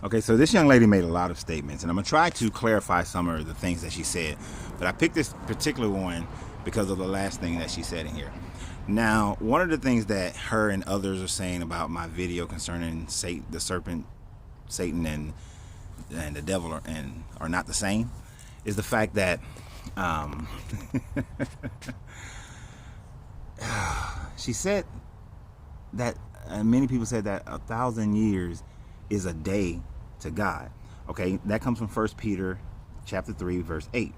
Okay, so this young lady made a lot of statements, and I'm going to try to clarify some of the things that she said. But I picked this particular one because of the last thing that she said in here. Now, one of the things that her and others are saying about my video concerning the serpent, Satan, and the devil are not the same is the fact that she said that many people said that 1,000 years is a day to God. Okay, that comes from 1 Peter chapter 3 verse 8.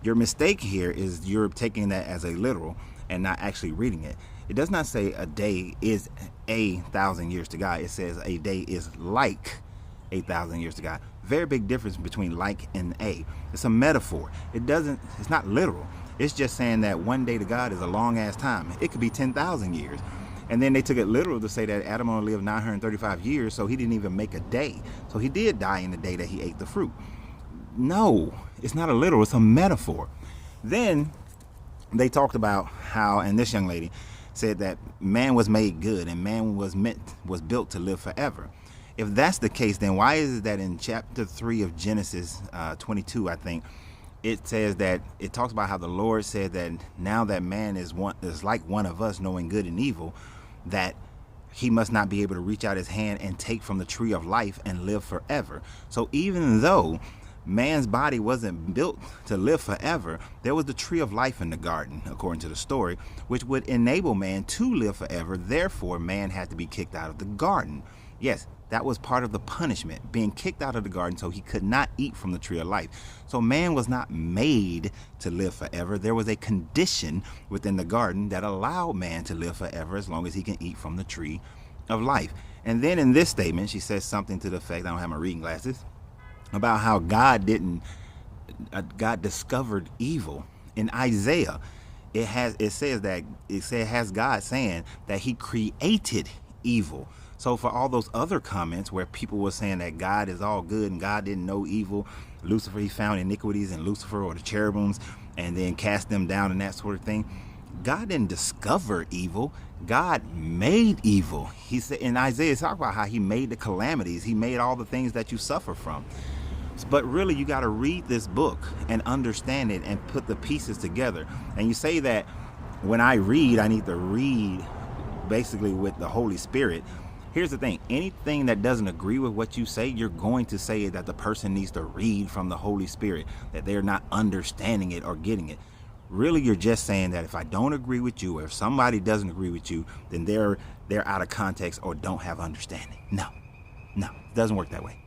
Your mistake here is you're taking that as a literal and not actually reading it. It does not say a day is 1,000 years to God. It says a day is like 1,000 years to God. Very big difference between like and a. It's a metaphor. It's not literal. It's just saying that one day to God is a long ass time. It could be 10,000 years. And then they took it literal to say that Adam only lived 935 years, so he didn't even make a day. So he did die in the day that he ate the fruit. No, it's not a literal, it's a metaphor. Then they talked about how, and this young lady said that man was made good and man was built to live forever. If that's the case, then why is it that in chapter 3 of Genesis 22, I think, it says that it talks about how the Lord said that now that man is like one of us, knowing good and evil, that he must not be able to reach out his hand and take from the tree of life and live forever. So even though man's body wasn't built to live forever, there was the tree of life in the garden, according to the story, which would enable man to live forever. Therefore, man had to be kicked out of the garden. Yes, that was part of the punishment, being kicked out of the garden so he could not eat from the tree of life. So man was not made to live forever. There was a condition within the garden that allowed man to live forever as long as he can eat from the tree of life. And then in this statement, she says something to the effect, I don't have my reading glasses, about how God discovered evil. In Isaiah, it has God saying that he created evil. So for all those other comments where people were saying that God is all good and God didn't know evil, Lucifer, he found iniquities in Lucifer or the cherubims and then cast them down and that sort of thing. God didn't discover evil. God made evil. He said in Isaiah, talk about how he made the calamities. He made all the things that you suffer from. But really, you got to read this book and understand it and put the pieces together. And you say that when I read, I need to read basically with the Holy Spirit. Here's the thing. Anything that doesn't agree with what you say, you're going to say that the person needs to read from the Holy Spirit, that they're not understanding it or getting it. Really, you're just saying that if I don't agree with you, or if somebody doesn't agree with you, then they're out of context or don't have understanding. No, it doesn't work that way.